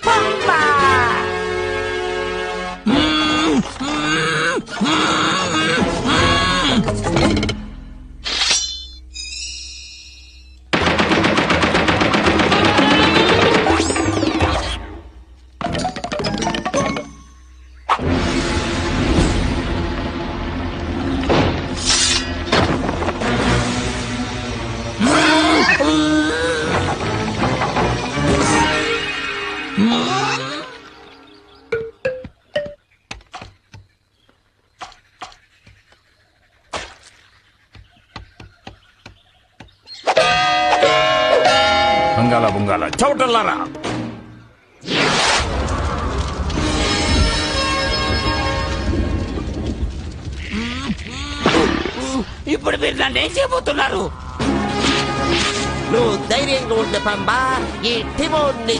Pumba! బంగాళ బొంగాళ చౌటల్లారా, ఇప్పుడు మీరు నన్ను ఏం చేయబోతున్నారు? నువ్వు ధైర్యంగా ఉండే పంబా, ఈ టిమోన్